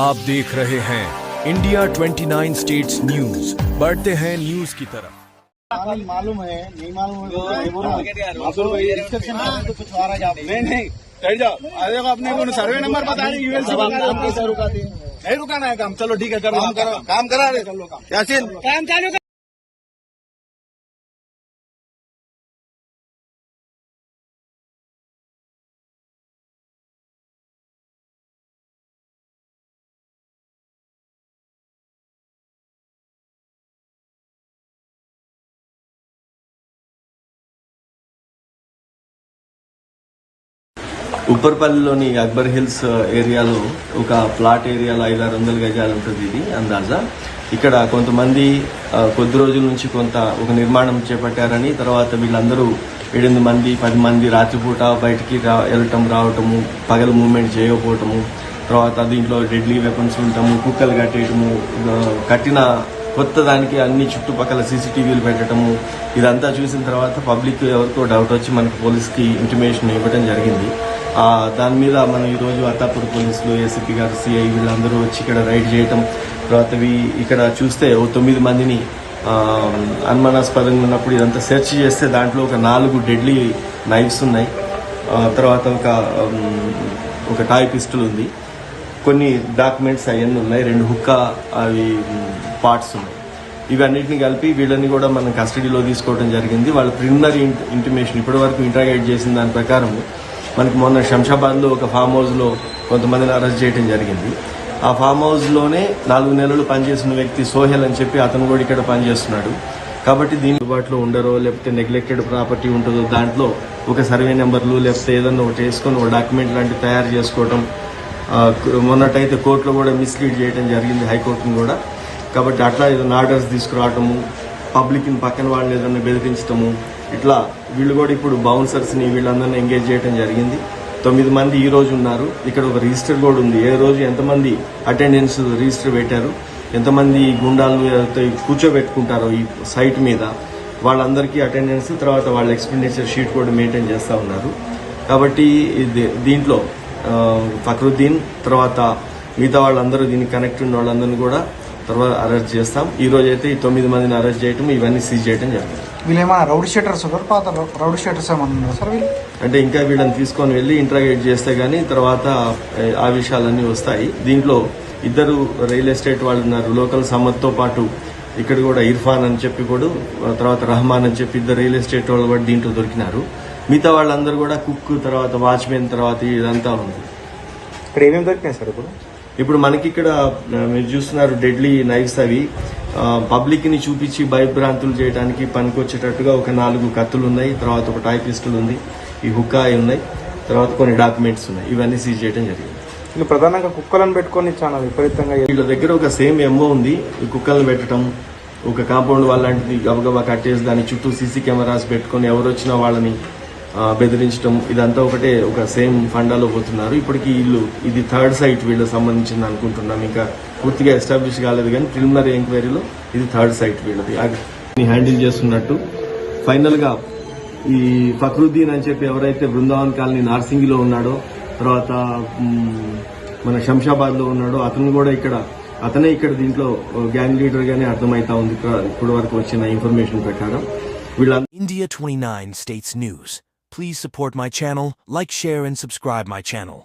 आप देख रहे हैं इंडिया 29 स्टेट्स न्यूज। बढ़ते हैं न्यूज की तरफ। मालूम है नहीं मालूम तो कुछ आ रहा है नहीं बैठ जाओ। अरे अपने को सर्वे नंबर बता रही यूएलसी नहीं रुकाना है काम। चलो ठीक है काम करा रहे चलो काम चालू। ఉప్పర్పల్లిలోని అక్బర్ హిల్స్ ఏరియాలో ఒక ప్లాట్ ఏరియాలో 500-600 గజాలు ఉంటుంది. ఇది అందాజా. ఇక్కడ కొంతమంది కొద్ది రోజుల నుంచి ఒక నిర్మాణం చేపట్టారని, తర్వాత వీళ్ళందరూ 7 మంది 10 మంది రాత్రిపూట బయటికి వెళ్ళటం రావటము, పగలు మూవ్మెంట్ చేయకపోవటము, తర్వాత దీంట్లో డెడ్లీ వెపన్స్ ఉండటము, కుక్కలు కట్టేయటము, కట్టిన కొత్త దానికి అన్ని చుట్టుపక్కల సీసీటీవీలు పెట్టడము, ఇదంతా చూసిన తర్వాత పబ్లిక్ ఎవరికో డౌట్ వచ్చి మనకి పోలీస్కి ఇంటిమేషన్ ఇవ్వడం జరిగింది. దాని మీద మనం ఈరోజు అత్తాపూర్ పోలీసులు, ఏసీపీ గారు, సిఐ వీళ్ళందరూ వచ్చి ఇక్కడ రైడ్ చేయటం, తర్వాత ఇక్కడ చూస్తే 9 మందిని అనుమానాస్పదంగా ఉన్నప్పుడు ఇదంతా సెర్చ్ చేస్తే దాంట్లో ఒక 4 డెడ్లీ నైఫ్స్ ఉన్నాయి, తర్వాత ఒక టాయ్ పిస్టల్ ఉంది, కొన్ని డాక్యుమెంట్స్ అవన్నీ ఉన్నాయి, 2 హుక్కా అవి పార్ట్స్ ఉన్నాయి. ఇవన్నిటిని కలిపి వీళ్ళని కూడా మనం కస్టడీలో తీసుకోవడం జరిగింది. వాళ్ళ ప్రిలిమినరీ ఇంటిమేషన్ ఇప్పటి వరకు ఇంట్రాగేట్ చేసిన దాని ప్రకారం మనకి మొన్న శంషాబాద్లో ఒక ఫామ్ హౌస్లో కొంతమందిని అరెస్ట్ చేయడం జరిగింది. ఆ ఫామ్ హౌస్లోనే 4 నెలలు పనిచేసిన వ్యక్తి సోహెల్ అని చెప్పి అతను కూడా ఇక్కడ పనిచేస్తున్నాడు. కాబట్టి దీని అందుబాటులో ఉండరో, లేకపోతే నెగ్లెక్టెడ్ ప్రాపర్టీ ఉంటుందో దాంట్లో ఒక సర్వే నెంబర్లు లేకపోతే ఏదన్నా ఒకటి వేసుకొని ఒక డాక్యుమెంట్ లాంటివి తయారు చేసుకోవడం, మొన్నటైతే కోర్టులో కూడా మిస్లీడ్ చేయడం జరిగింది, హైకోర్టును కూడా. కాబట్టి అట్లా ఏదైనా ఆర్డర్స్ తీసుకురావటము, పబ్లిక్ని పక్కన వాళ్ళని ఏదైనా బెదిరించడము, ఇట్లా వీళ్ళు కూడా ఇప్పుడు బౌన్సర్స్ని వీళ్ళందరినీ ఎంగేజ్ చేయడం జరిగింది. 9 మంది ఈ రోజు ఉన్నారు. ఇక్కడ ఒక రిజిస్టర్ కూడా ఉంది, ఏ రోజు ఎంతమంది అటెండెన్స్ రిజిస్టర్ పెట్టారు, ఎంతమంది గుండాలు కూర్చోబెట్టుకుంటారో ఈ సైట్ మీద వాళ్ళందరికీ అటెండెన్స్, తర్వాత వాళ్ళ ఎక్స్పెండిచర్ షీట్ కూడా మెయింటైన్ చేస్తూ ఉన్నారు. కాబట్టి దీంట్లో ఫక్రుద్దీన్ తర్వాత మిగతా వాళ్ళందరూ దీనికి కనెక్ట్ ఉన్న వాళ్ళందరినీ కూడా తర్వాత అరెస్ట్ చేస్తాం. ఈ రోజు అయితే ఈ 9 మందిని అరెస్ట్ చేయడం, ఇవన్నీ సీజ్ చేయడం జరిగింది. వీళ్ళేమన్నా రౌడీ షీటర్స్ పాత రౌడీ షీటర్స్ ఏమన్నా సార్ వీళ్ళు? అంటే ఇంకా వీళ్ళని తీసుకొని వెళ్ళి ఇంట్రాగేట్ చేస్తే గానీ తర్వాత ఆ విషయాలన్నీ వస్తాయి. దీంట్లో 2 రియల్ ఎస్టేట్ వాళ్ళు ఉన్నారు, లోకల్ సమ్మత్తో పాటు ఇక్కడ కూడా ఇర్ఫాన్ అని చెప్పి కూడా, తర్వాత రహమాన్ అని చెప్పి 2 రియల్ ఎస్టేట్ వాళ్ళు కూడా దీంట్లో దొరికినారు. మిగతా వాళ్ళందరూ కూడా కుక్, తర్వాత వాచ్మెన్, తర్వాత ఇదంతా ఉంది. ఇక్కడ ఏమేమి దొరికినాయి సార్? ఇప్పుడు మనకి ఇక్కడ మీరు చూస్తున్నారు డెడ్లీ నైఫ్స్. అవి పబ్లిక్ ని చూపించి భయభ్రాంతులు చేయడానికి పనికొచ్చేటట్టుగా ఒక 4 కత్తులు ఉన్నాయి, తర్వాత ఒక టాయ్ పిస్టల్ ఉంది, ఈ హుక్కా ఉన్నాయి, తర్వాత కొన్ని డాక్యుమెంట్స్ ఉన్నాయి. ఇవన్నీ సీజ్ చేయడం జరిగింది. ఇంకా ప్రధానంగా కుక్కలను పెట్టుకొని చాలా విపరీతంగా వీళ్ళ దగ్గర ఒక సేమ్ ఎంఓ ఉంది. ఈ కుక్కలను పెట్టడం, ఒక కాంపౌండ్ వాల్ లాంటిది గబగబా కట్టేసి దాని చుట్టూ సీసీ కెమెరాస్ పెట్టుకొని ఎవరు వచ్చినా వాళ్ళని బెదిరించడం, ఇదంతా ఒక సేమ్ ఫండాలో పోతున్నారు. ఇప్పటికీ ఇది 3rd సైట్ వీళ్ళకి సంబంధించింది అనుకుంటున్నాం. ఇంకా పూర్తిగా ఎస్టాబ్లిష్ కాలేదు, కానీ ప్రిలిమినరీ ఎంక్వైరీలో ఇది 3rd సైట్ వీళ్ళది హ్యాండిల్ చేస్తున్నట్టు. ఫైనల్ గా ఈ ఫక్రుద్దీన్ అని చెప్పి ఎవరైతే బృందావన్ కాలనీ నార్సింగిలో ఉన్నాడో, తర్వాత మన శంషాబాద్ లో ఉన్నాడో, అతనే ఇక్కడ దీంట్లో గ్యాంగ్ లీడర్ గానే అర్థమైతా ఉంది ఇప్పటి వరకు వచ్చిన ఇన్ఫర్మేషన్ ప్రకారం. India 29 States News. Please support my channel, like, share and subscribe my channel.